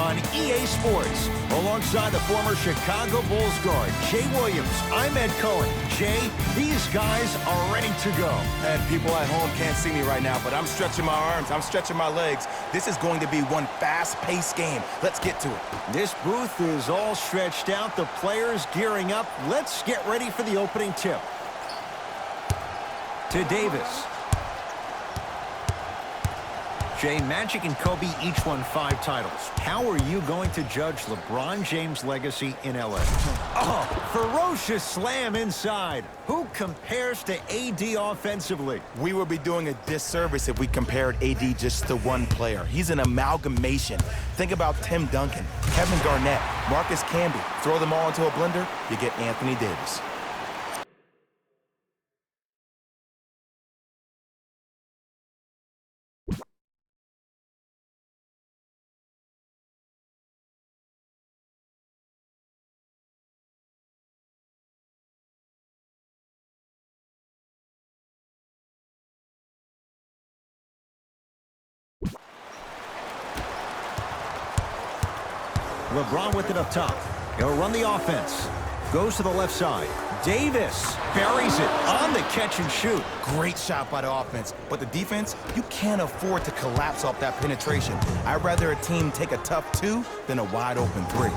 on EA Sports. Alongside the former Chicago Bulls guard, Jay Williams, I'm Ed Cohen. Jay, these guys are ready to go. And people at home can't see me right now, but I'm stretching my arms, I'm stretching my legs. This is going to be one fast-paced game. Let's get to it. This booth is all stretched out. The players gearing up. Let's get ready for the opening tip. To Davis. Jay, Magic and Kobe each won 5 titles. How are you going to judge LeBron James' legacy in LA? Oh, ferocious slam inside. Who compares to AD offensively? We would be doing a disservice if we compared AD just to one player. He's an amalgamation. Think about Tim Duncan, Kevin Garnett, Marcus Camby. Throw them all into a blender, you get Anthony Davis. LeBron with it up top. He'll run the offense. Goes to the left side. Davis buries it on the catch and shoot. Great shot by the offense, but the defense, you can't afford to collapse off that penetration. I'd rather a team take a tough 2 than a wide open 3.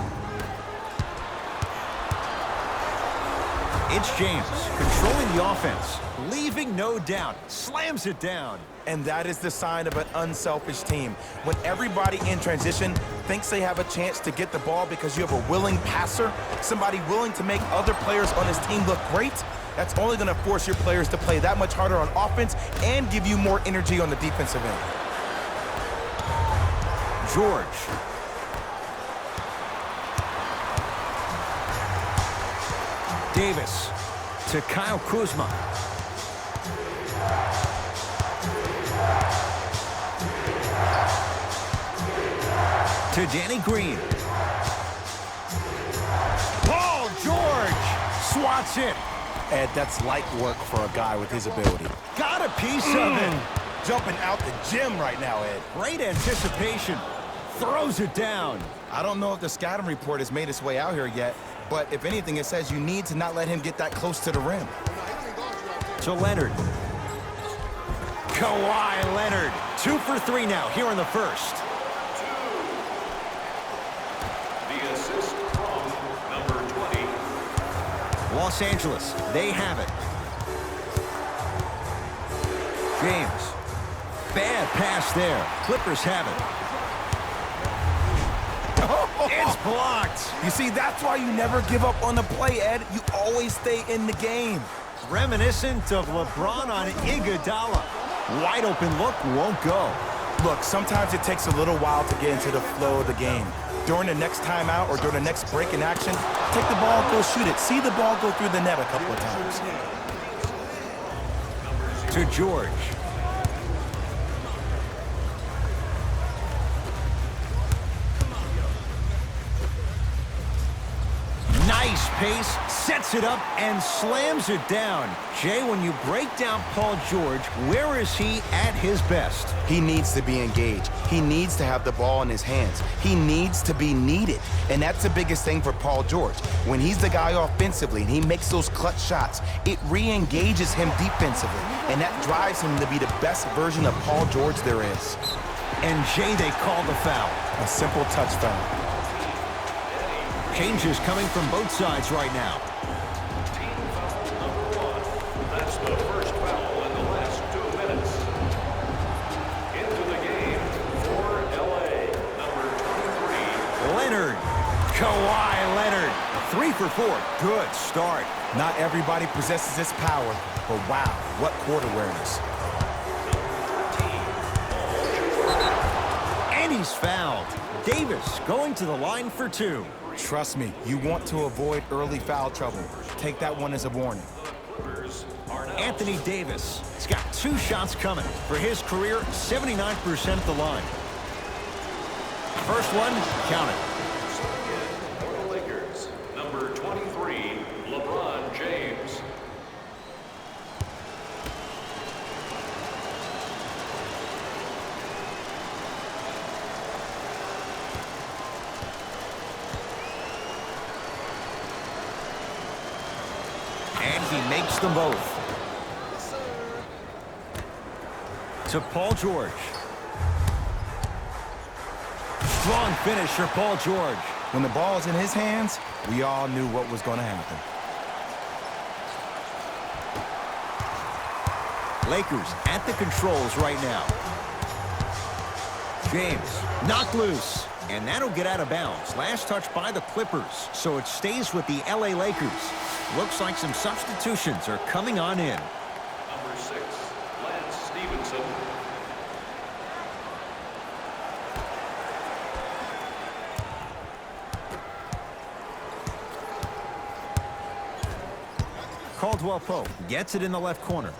It's James controlling the offense, leaving no doubt, slams it down. And that is the sign of an unselfish team. When everybody in transition thinks they have a chance to get the ball because you have a willing passer, somebody willing to make other players on his team look great, that's only going to force your players to play that much harder on offense and give you more energy on the defensive end. George. Davis to Kyle Kuzma. To Danny Green. Paul George swats it. Ed, that's light work for a guy with his ability. Got a piece of it. Jumping out the gym right now, Ed. Great anticipation. Throws it down. I don't know if the scouting report has made its way out here yet, but if anything, it says you need to not let him get that close to the rim. To Leonard. Kawhi Leonard. 2 for 3 now here in the first. The assist from number 20. Los Angeles, they have it. James. Bad pass there. Clippers have it. It's blocked. You see, that's why you never give up on the play, Ed. You always stay in the game. Reminiscent of LeBron on Iguodala. Wide open look won't go. Look, sometimes it takes a little while to get into the flow of the game. During the next timeout or during the next break in action, take the ball, go shoot it. See the ball go through the net a couple of times. To George. Nice pace, sets it up, and slams it down. Jay, when you break down Paul George, where is he at his best? He needs to be engaged. He needs to have the ball in his hands. He needs to be needed. And that's the biggest thing for Paul George. When he's the guy offensively and he makes those clutch shots, it re-engages him defensively. And that drives him to be the best version of Paul George there is. And Jay, they call the foul. A simple touch foul. Changes coming from both sides right now. Team foul number 1. That's the first foul in the last 2 minutes. Into the game for LA, number 23. Leonard. Kawhi Leonard. 3 for 4. Good start. Not everybody possesses this power, but wow, what court awareness. And he's fouled. Davis going to the line for 2. Trust me, you want to avoid early foul trouble. Take that one as a warning. Anthony Davis has got 2 shots coming. For his career, 79% at the line. First one, count it. For the Lakers, number 23, LeBron James. He makes them both. To Paul George. Strong finish for Paul George. When the ball's in his hands, we all knew what was going to happen. Lakers at the controls right now. James knocked loose, and that'll get out of bounds. Last touch by the Clippers, so it stays with the LA Lakers. Looks like some substitutions are coming on in. Number 6, Lance Stevenson. Caldwell Pope gets it in the left corner.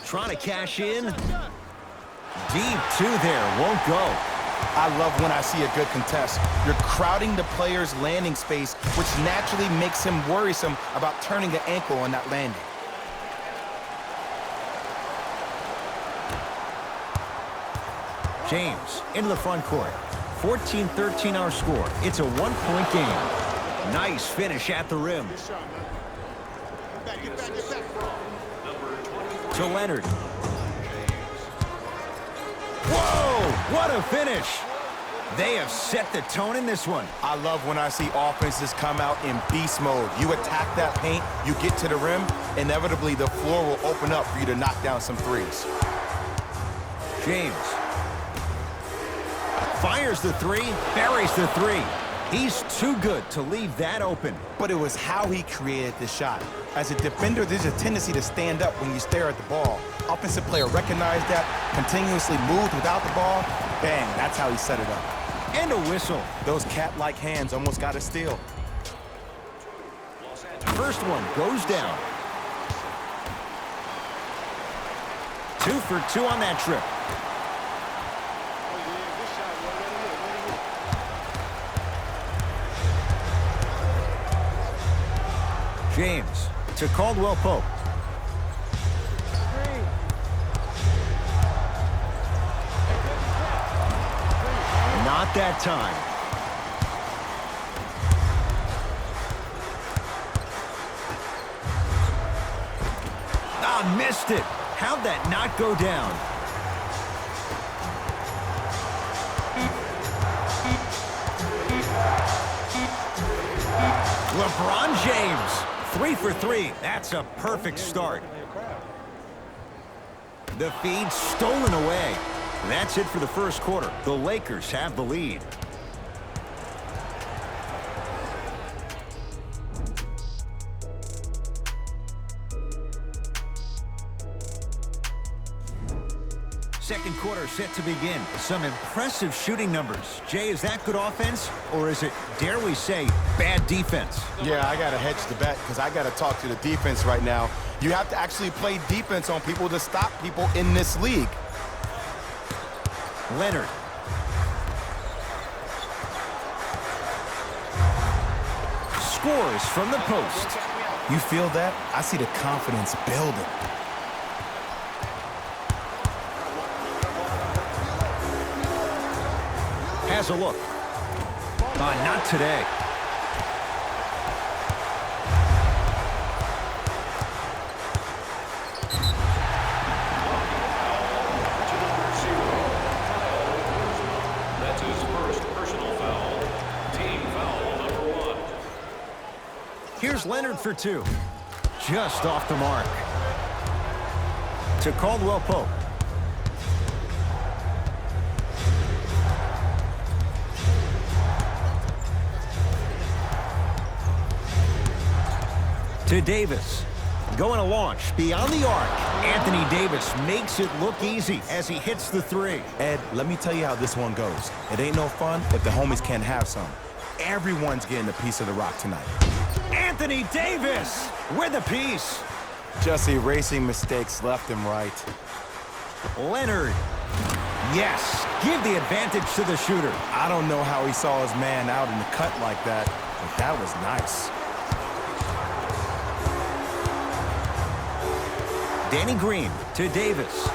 Trying to cash in. Deep two there, won't go. I love when I see a good contest. You're crowding the player's landing space, which naturally makes him worrisome about turning an ankle on that landing. James into the front court. 14-13 our score. It's a one-point game. Nice finish at the rim. To Leonard. Whoa, what a finish. They have set the tone in this one. I love when I see offenses come out in beast mode. You attack that paint, you get to the rim, inevitably the floor will open up for you to knock down some threes. James. Fires the three, buries the three. He's too good to leave that open. But it was how he created the shot. As a defender, there's a tendency to stand up when you stare at the ball. Offensive player recognized that, continuously moved without the ball. Bang, that's how he set it up. And a whistle. Those cat-like hands almost got a steal. First one goes down. 2 for 2 on that trip. James to Caldwell Pope. Not that time. Ah, missed it. How'd that not go down? LeBron James. 3 for 3. That's a perfect start. The feed stolen away. That's it for the first quarter. The Lakers have the lead. Second quarter set to begin. Some impressive shooting numbers. Jay, is that good offense, or is it, dare we say, bad defense? Yeah, I got to hedge the bet because I got to talk to the defense right now. You have to actually play defense on people to stop people in this league. Leonard. Scores from the post. You feel that? I see the confidence building. Has a look. Not today. That's his first personal foul. Team foul number 1. Here's Leonard for 2. Just off the mark. To Caldwell Pope. To Davis. Going to launch beyond the arc. Anthony Davis makes it look easy as he hits the 3. Ed, let me tell you how this one goes. It ain't no fun if the homies can't have some. Everyone's getting a piece of the rock tonight. Anthony Davis with a piece. Just erasing mistakes left and right. Leonard. Yes, give the advantage to the shooter. I don't know how he saw his man out in the cut like that, but that was nice. Danny Green to Davis.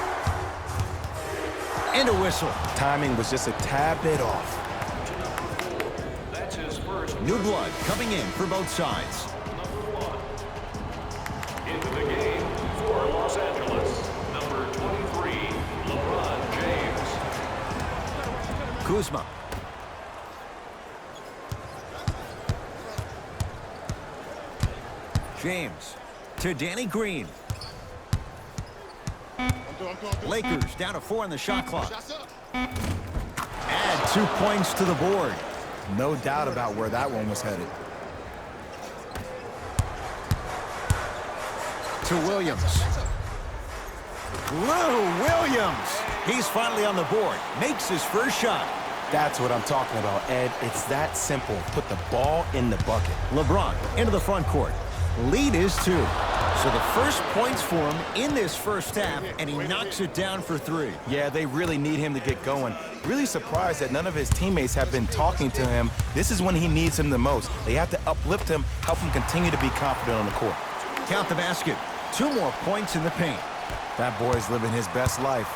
And a whistle. Timing was just a tad bit off. That's his first New blood coming in for both sides. Into the game for Los Angeles, number 23, LeBron James. Kuzma. James to Danny Green. Lakers down to 4 on the shot clock. Add 2 points to the board. No doubt about where that one was headed. To Williams. Lou Williams. He's finally on the board. Makes his first shot. That's what I'm talking about, Ed. It's that simple. Put the ball in the bucket. LeBron into the front court. Lead is 2. So the first points for him in this first half, and he knocks it down for 3. Yeah, they really need him to get going. Really surprised that none of his teammates have been talking to him. This is when he needs him the most. They have to uplift him, help him continue to be confident on the court. Count the basket. 2 more points in the paint. That boy's living his best life.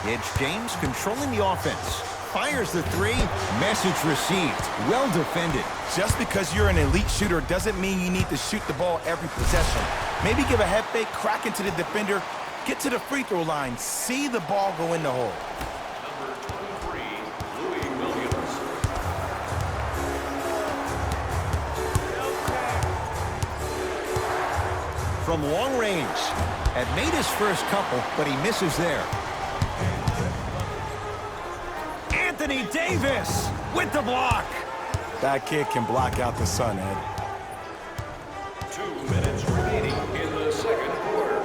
It's James controlling the offense. Fires the 3. Message received. Well defended. Just because you're an elite shooter doesn't mean you need to shoot the ball every possession. Maybe give a head fake, crack into the defender, get to the free throw line, see the ball go in the hole. Number 23, Louis Williams. From long range. Had made his first couple, but he misses there. Anthony Davis with the block. That kid can block out the sun, Ed. 2 minutes remaining in the second quarter.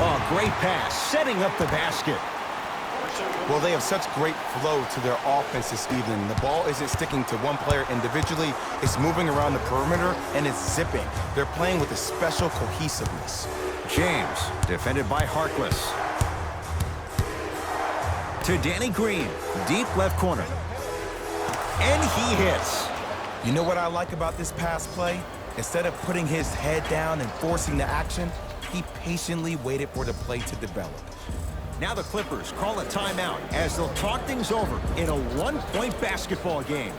Oh, great pass. Setting up the basket. Well, they have such great flow to their offense this evening. The ball isn't sticking to one player individually. It's moving around the perimeter, and it's zipping. They're playing with a special cohesiveness. James, defended by Harkless. To Danny Green, deep left corner. And he hits. You know what I like about this pass play? Instead of putting his head down and forcing the action, he patiently waited for the play to develop. Now the Clippers call a timeout as they'll talk things over in a 1-point basketball game.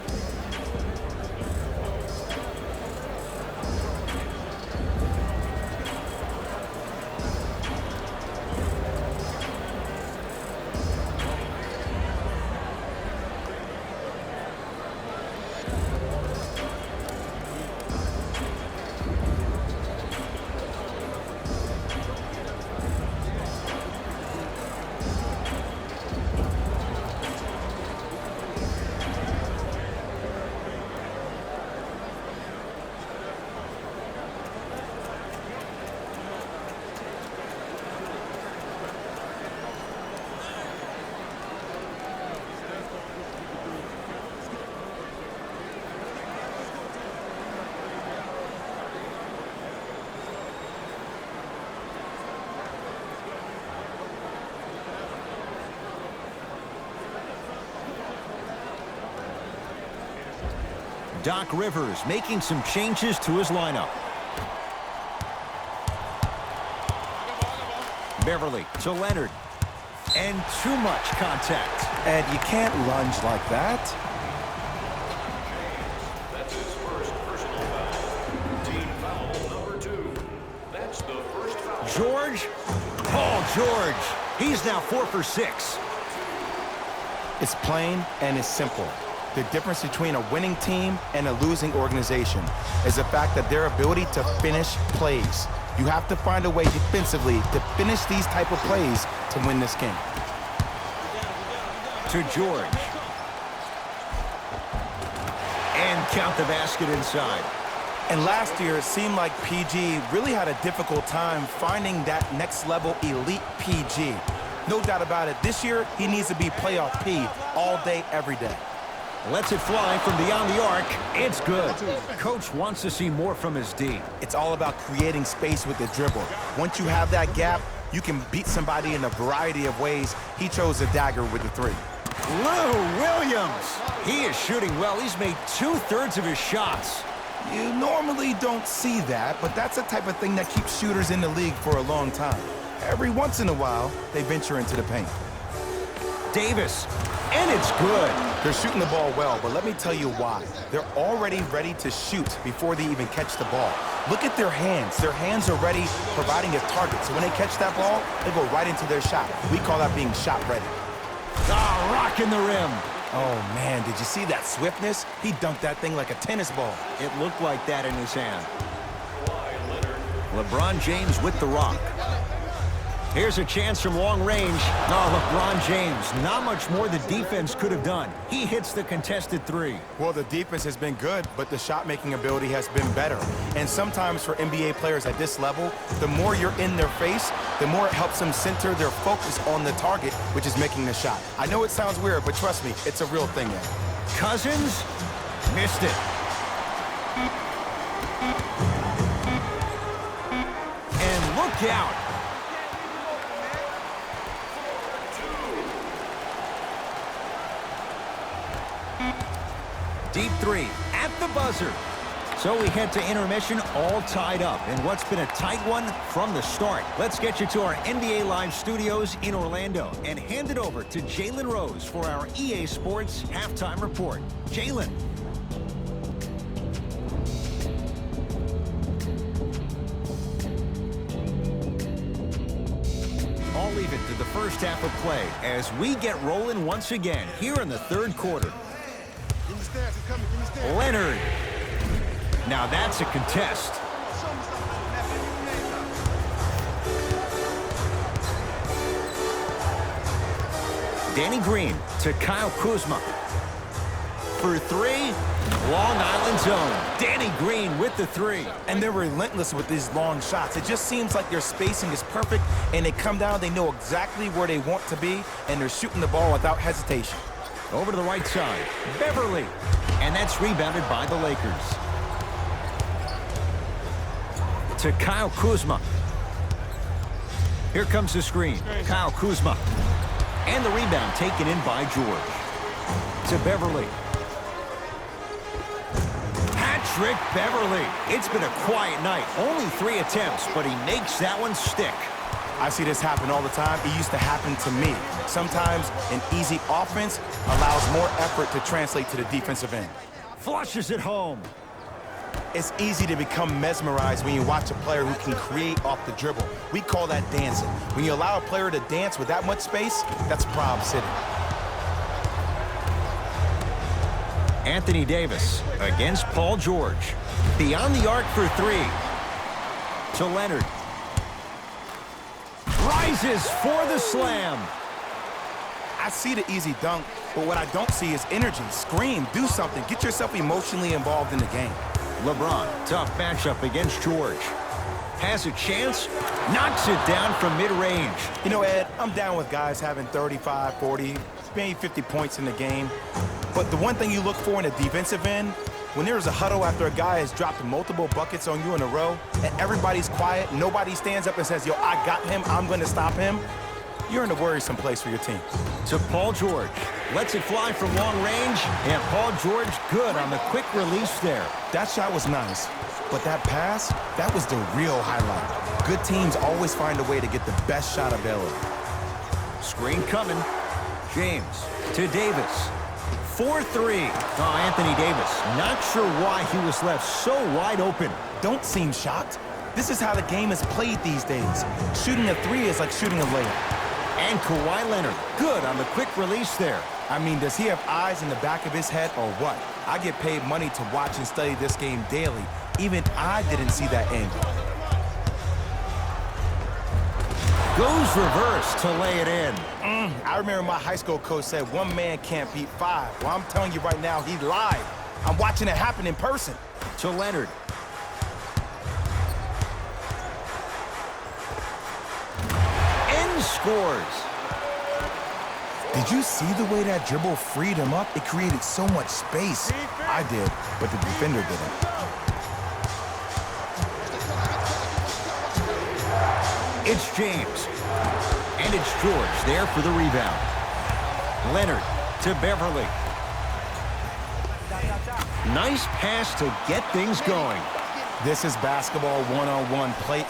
Doc Rivers making some changes to his lineup. Beverly to Leonard. And too much contact. Ed, you can't lunge like that. That's his first personal foul. Team foul number 2. That's the first foul. George. Paul George. He's now 4 for 6. It's plain and it's simple. The difference between a winning team and a losing organization is the fact that their ability to finish plays. You have to find a way defensively to finish these type of plays to win this game. To George. And count the basket inside. And last year, it seemed like PG really had a difficult time finding that next level elite PG. No doubt about it, this year, he needs to be playoff P all day, every day. Lets it fly from beyond the arc. It's good. Coach wants to see more from his D. It's all about creating space with the dribble. Once you have that gap, you can beat somebody in a variety of ways. He chose a dagger with the 3. Lou Williams. He is shooting well. He's made 2/3 of his shots. You normally don't see that, but that's the type of thing that keeps shooters in the league for a long time. Every once in a while, they venture into the paint. Davis. And it's good. They're shooting the ball well, but let me tell you why. They're already ready to shoot before they even catch the ball. Look at their hands. Their hands are ready, providing a target. So when they catch that ball, they go right into their shot. We call that being shot ready. Ah, rocking the rim. Oh, man, did you see that swiftness? He dunked that thing like a tennis ball. It looked like that in his hand. LeBron James with the rock. Here's a chance from long range. Oh, LeBron James, not much more the defense could have done. He hits the contested three. Well, the defense has been good, but the shot-making ability has been better. And sometimes for NBA players at this level, the more you're in their face, the more it helps them center their focus on the target, which is making the shot. I know it sounds weird, but trust me, it's a real thing, man. Cousins missed it. And look out. Deep three at the buzzer. So we head to intermission all tied up in what's been a tight one from the start. Let's get you to our NBA Live studios in Orlando and hand it over to Jalen Rose for our EA Sports halftime report. Jalen. I'll leave it to the first half of play as we get rolling once again here in the third quarter. Leonard. Now that's a contest. Danny Green to Kyle Kuzma. For three, Long Island zone. Danny Green with the three. And they're relentless with these long shots. It just seems like their spacing is perfect, and they come down, they know exactly where they want to be, and they're shooting the ball without hesitation. Over to the right side, Beverly. And that's rebounded by the Lakers. To Kyle Kuzma. Here comes the screen. Kyle Kuzma. And the rebound taken in by George. To Beverly. Patrick Beverly. It's been a quiet night. Only 3 attempts, but he makes that one stick. I see this happen all the time. It used to happen to me. Sometimes an easy offense allows more effort to translate to the defensive end. Flushes it home. It's easy to become mesmerized when you watch a player who can create off the dribble. We call that dancing. When you allow a player to dance with that much space, that's Prob City. Anthony Davis against Paul George. Beyond the arc for 3. To Leonard. Rises for the slam. I see the easy dunk, but what I don't see is energy. Scream, do something. Get yourself emotionally involved in the game. LeBron, tough matchup against George. Has a chance, knocks it down from mid-range. You know, Ed, I'm down with guys having 35, 40, maybe 50 points in the game. But the one thing you look for in a defensive end, when there's a huddle after a guy has dropped multiple buckets on you in a row, and everybody's quiet, nobody stands up and says, yo, I got him, I'm going to stop him, you're in a worrisome place for your team. To Paul George. Lets it fly from long range, and Paul George good on the quick release there. That shot was nice, but that pass, that was the real highlight. Good teams always find a way to get the best shot available. Screen coming. James to Davis. 4-3. Oh, Anthony Davis. Not sure why he was left so wide open. Don't seem shocked. This is how the game is played these days. Shooting a 3 is like shooting a layup. And Kawhi Leonard, good on the quick release there. I mean, does he have eyes in the back of his head or what? I get paid money to watch and study this game daily. Even I didn't see that angle. Goes reverse to lay it in. I remember my high school coach said 1 man can't beat 5. Well, I'm telling you right now, he lied. I'm watching it happen in person. To Leonard. Scores. Did you see the way that dribble freed him up? It created so much space. I did, but the defender didn't. It's James. And it's George there for the rebound. Leonard to Beverly. Nice pass to get things going. This is basketball one-on-one play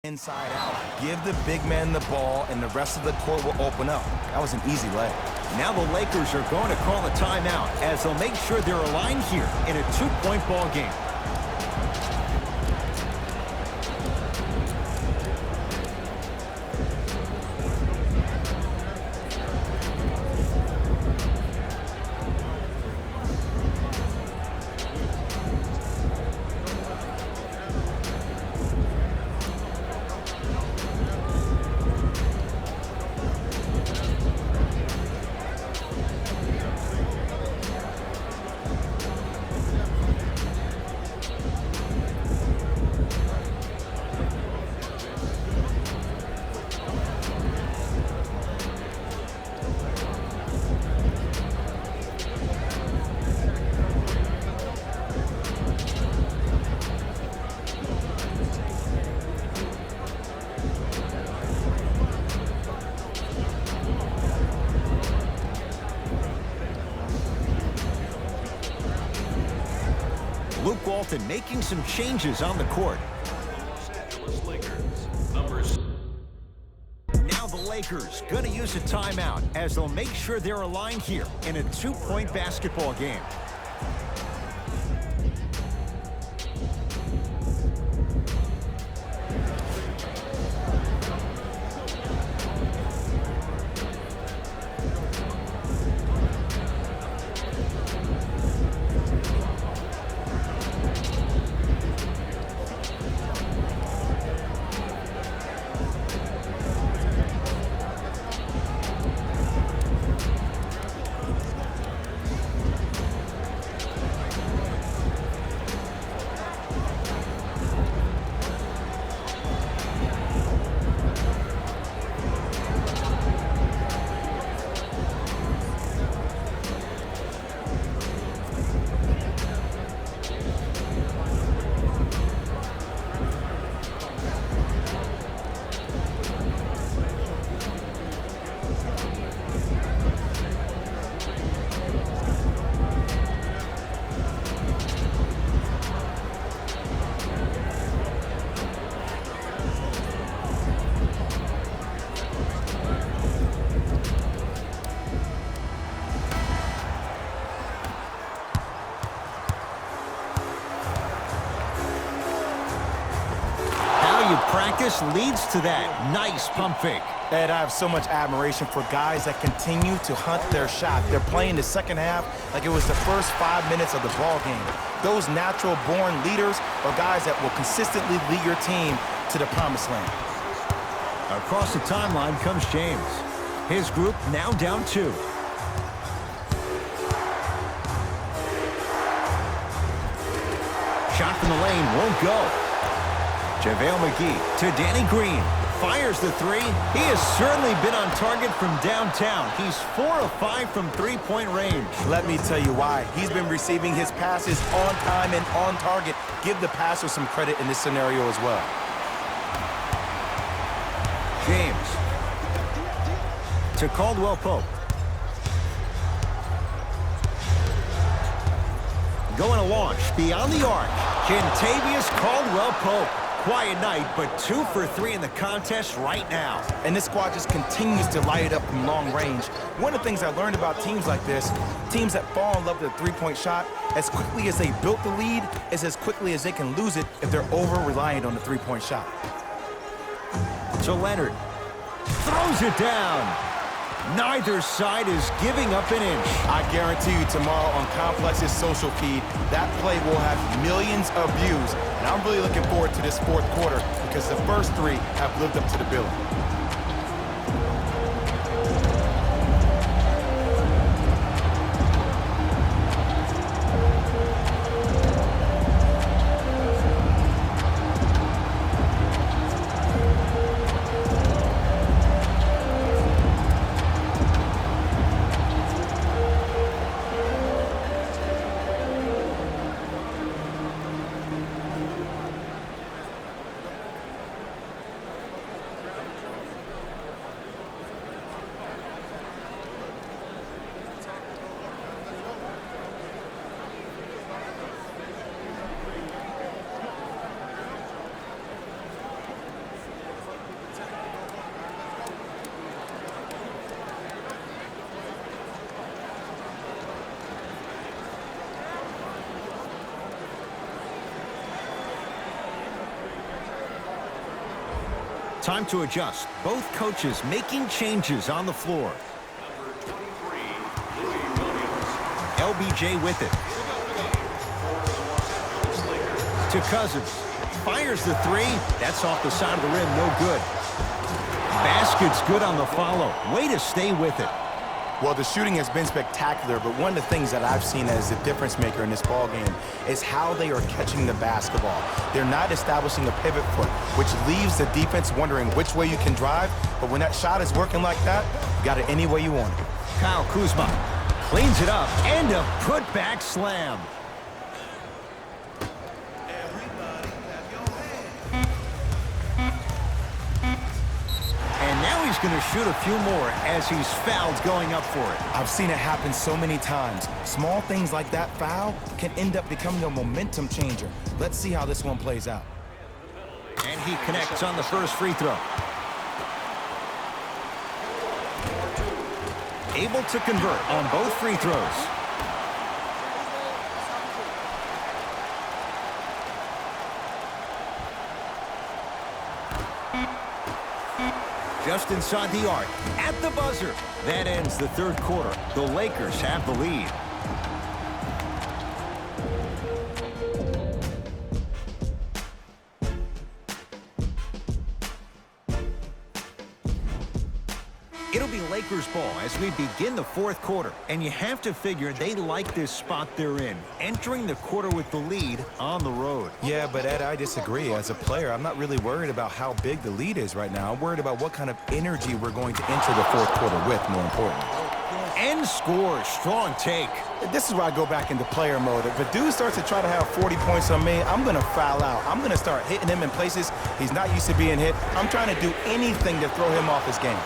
inside out. Give the big man the ball, and the rest of the court will open up. That was an easy lay. Now the Lakers are going to call a timeout as they'll make sure they're aligned here in a 2-point ball game. Luke Walton making some changes on the court. Los Angeles Lakers, numbers. Now the Lakers going to use a timeout as they'll make sure they're aligned here in a 2-point basketball game. Practice leads to that. Nice pump fake. Ed, I have so much admiration for guys that continue to hunt their shot. They're playing the second half like it was the first 5 minutes of the ball game. Those natural-born leaders are guys that will consistently lead your team to the promised land. Across the timeline comes James. His group now down 2. Shot from the lane won't go. JaVale McGee to Danny Green. Fires the 3. He has certainly been on target from downtown. He's 4 of 5 from three-point range. Let me tell you why. He's been receiving his passes on time and on target. Give the passer some credit in this scenario as well. James to Caldwell Pope. Going to launch beyond the arc. Kentavious Caldwell Pope. Quiet night, but 2 for 3 in the contest right now. And this squad just continues to light it up from long range. One of the things I learned about teams like this, teams that fall in love with the three-point shot, as quickly as they built the lead, is as quickly as they can lose it if they're over-reliant on the three-point shot. So Leonard throws it down. Neither side is giving up an inch. I guarantee you tomorrow on Complex's social feed, that play will have millions of views. And I'm really looking forward to this fourth quarter because the first 3 have lived up to the billing. Time to adjust. Both coaches making changes on the floor. LBJ with it. To Cousins. Fires the three. That's off the side of the rim. No good. Basket's good on the follow. Way to stay with it. Well, the shooting has been spectacular, but one of the things that I've seen as the difference maker in this ball game is how they are catching the basketball. They're not establishing a pivot foot, which leaves the defense wondering which way you can drive, but when that shot is working like that, you got it any way you want it. Kyle Kuzma cleans it up, and a putback slam. And now he's going to shoot a few more as he's fouled going up for it. I've seen it happen so many times. Small things like that foul can end up becoming a momentum changer. Let's see how this one plays out. And he connects on the first free throw. Able to convert on both free throws. Just inside the arc, at the buzzer. That ends the third quarter. The Lakers have the lead. It'll be Lakers ball as we begin the fourth quarter. And you have to figure they like this spot they're in, entering the quarter with the lead on the road. Yeah, but Ed, I disagree. As a player, I'm not really worried about how big the lead is right now. I'm worried about what kind of energy we're going to enter the fourth quarter with, more importantly. And score. Strong take. This is where I go back into player mode. If a dude starts to try to have 40 points on me, I'm going to foul out. I'm going to start hitting him in places he's not used to being hit. I'm trying to do anything to throw him off his game.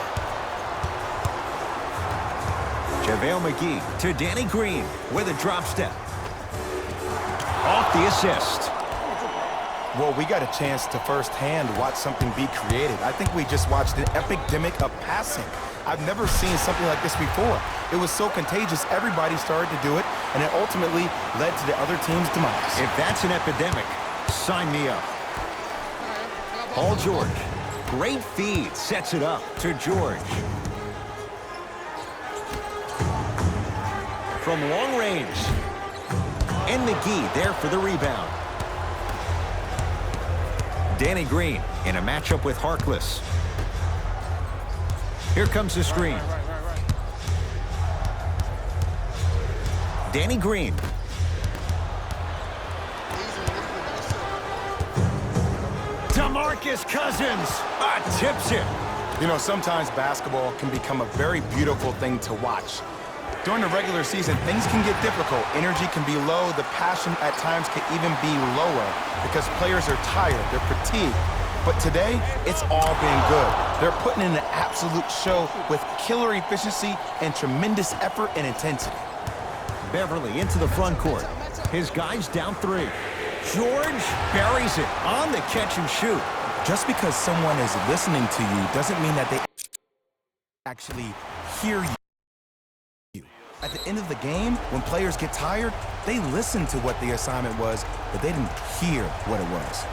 JaVale McGee to Danny Green with a drop step. Off the assist. Well, we got a chance to firsthand watch something be created. I think we just watched an epidemic of passing. I've never seen something like this before. It was so contagious, everybody started to do it, and it ultimately led to the other team's demise. If that's an epidemic, sign me up. Paul George. Great feed. Sets it up to George. From long range. And McGee there for the rebound. Danny Green in a matchup with Harkless. Here comes the screen. Danny Green. DeMarcus Cousins tips it. You know, sometimes basketball can become a very beautiful thing to watch. During the regular season, things can get difficult. Energy can be low. The passion at times can even be lower because players are tired. They're fatigued. But today, it's all been good. They're putting in an absolute show with killer efficiency and tremendous effort and intensity. Beverly into the front court. His guys down three. George buries it on the catch and shoot. Just because someone is listening to you doesn't mean that they actually hear you. At the end of the game, when players get tired, they listen to what the assignment was, but they didn't hear what it was.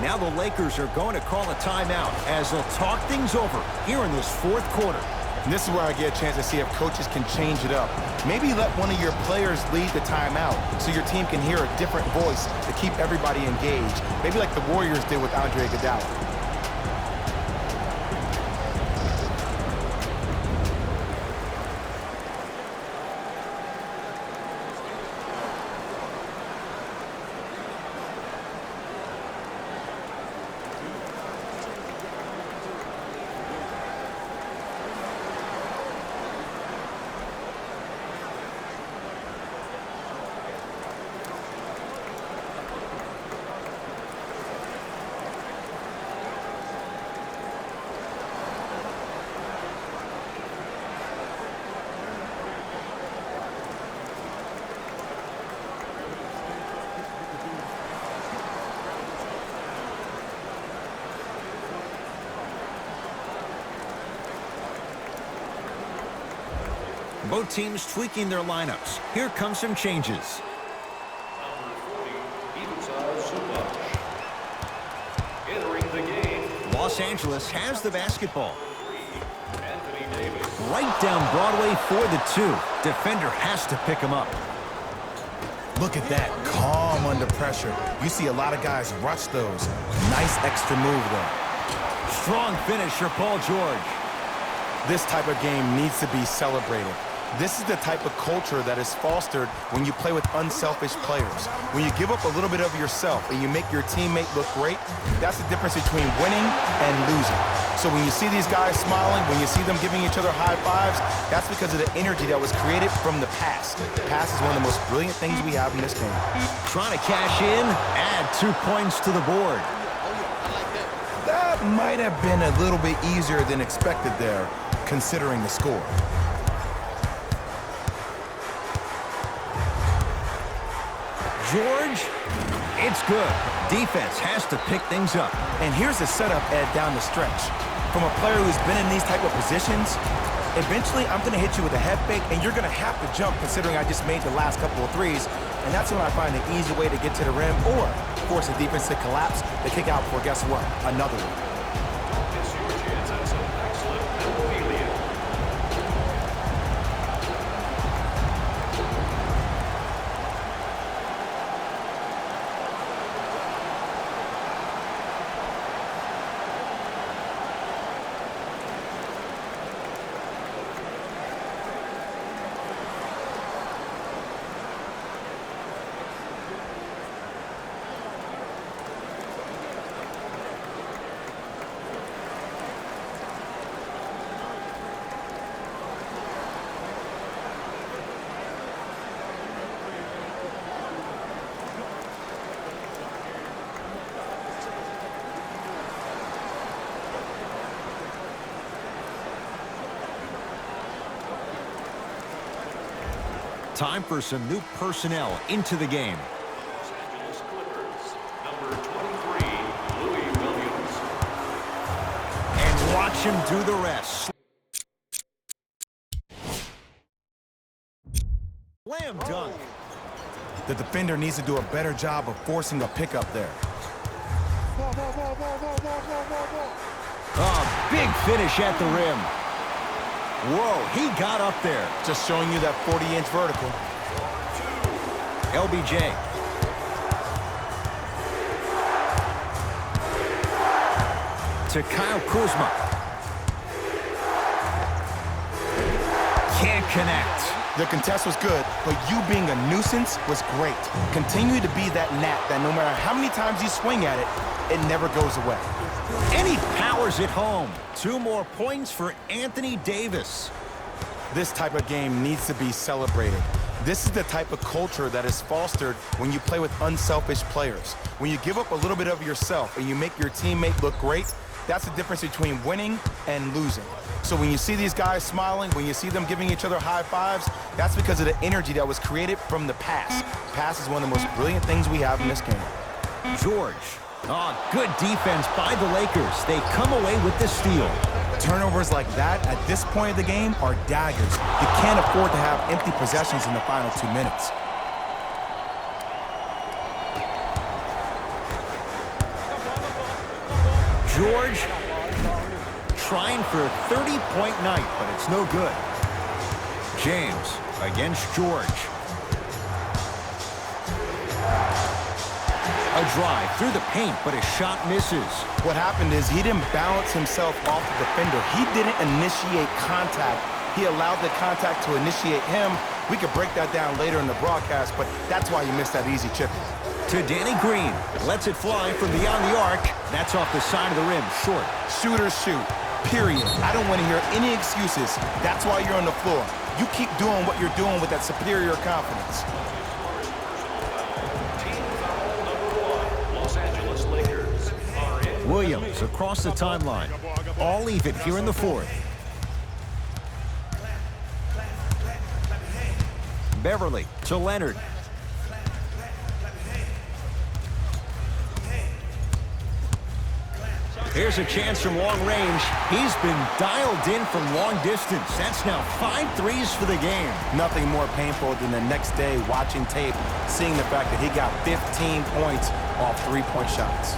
Now the Lakers are going to call a timeout as they'll talk things over here in this fourth quarter. And this is where I get a chance to see if coaches can change it up. Maybe let one of your players lead the timeout so your team can hear a different voice to keep everybody engaged. Maybe like the Warriors did with Andre Iguodala. Both teams tweaking their lineups. Here come some changes. Los Angeles has the basketball. Anthony Davis. Right down Broadway for the two. Defender has to pick him up. Look at that, calm under pressure. You see a lot of guys rush those. Nice extra move there. Strong finisher, Paul George. This type of game needs to be celebrated. This is the type of culture that is fostered when you play with unselfish players. When you give up a little bit of yourself and you make your teammate look great, that's the difference between winning and losing. So when you see these guys smiling, when you see them giving each other high fives, that's because of the energy that was created from the pass. The pass is one of the most brilliant things we have in this game. Trying to cash in, add 2 points to the board. That might have been a little bit easier than expected there, considering the score. George, it's good. Defense has to pick things up. And here's the setup, Ed, down the stretch. From a player who's been in these type of positions, eventually I'm going to hit you with a head fake, and you're going to have to jump considering I just made the last couple of threes. And that's when I find an easy way to get to the rim or force the defense to collapse to kick out for, guess what, another one. It's your chance at some excellent memorabilia. Time for some new personnel into the game. Los Angeles Clippers, number 23, Louis Williams. And watch him do the rest. Slam dunk. The defender needs to do a better job of forcing a pickup there. Oh, big finish at the rim. Whoa, he got up there. Just showing you that 40-inch vertical. LBJ. To Kyle Kuzma. Can't connect. The contest was good, but you being a nuisance was great. Continue to be that gnat that no matter how many times you swing at it, it never goes away. And he powers it home. 2 more points for Anthony Davis. This type of game needs to be celebrated. This is the type of culture that is fostered when you play with unselfish players. When you give up a little bit of yourself and you make your teammate look great, that's the difference between winning and losing. So when you see these guys smiling, when you see them giving each other high fives, that's because of the energy that was created from the pass. Pass is one of the most brilliant things we have in this game. George. Oh, good defense by the Lakers. They come away with the steal. Turnovers like that at this point of the game are daggers. You can't afford to have empty possessions in the final 2 minutes. George trying for a 30-point night, but it's no good. James against George. A drive through the paint, but his shot misses. What happened is he didn't balance himself off the defender. He didn't initiate contact. He allowed the contact to initiate him. We could break that down later in the broadcast, but that's why you missed that easy chip. To Danny Green. Lets it fly from beyond the arc. That's off the side of the rim, short. Shooters shoot, period. I don't want to hear any excuses. That's why you're on the floor. You keep doing what you're doing with that superior confidence. Team foul number 1. Los Angeles Lakers are in. Williams across the timeline. All even here in the 4th. Beverly to Leonard. Here's a chance from long range. He's been dialed in from long distance. That's now 5 threes for the game. Nothing more painful than the next day watching tape, seeing the fact that he got 15 points off 3-point shots.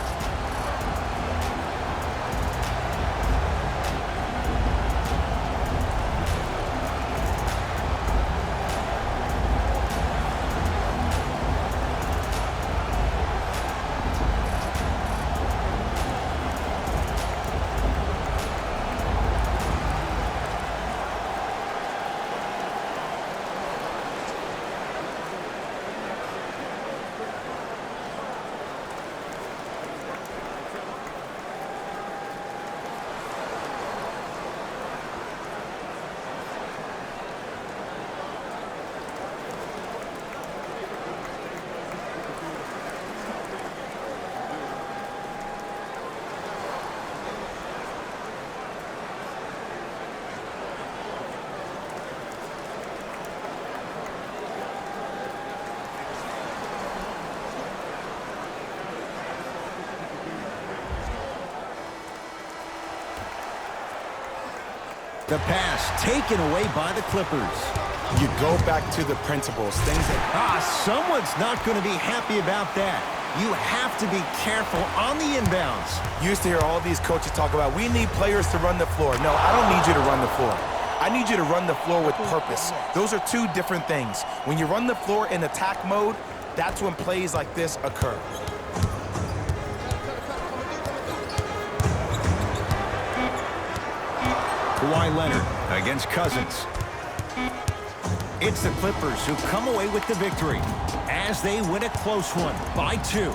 The pass taken away by the Clippers. You go back to the principles, things that... Someone's not going to be happy about that. You have to be careful on the inbounds. You used to hear all these coaches talk about, we need players to run the floor. No, I don't need you to run the floor. I need you to run the floor with purpose. Those are two different things. When you run the floor in attack mode, that's when plays like this occur. Kawhi Leonard against Cousins. It's the Clippers who come away with the victory as they win a close one by 2.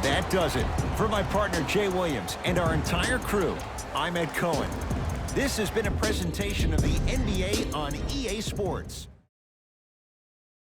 That does it. For my partner Jay Williams and our entire crew, I'm Ed Cohen. This has been a presentation of the NBA on EA Sports.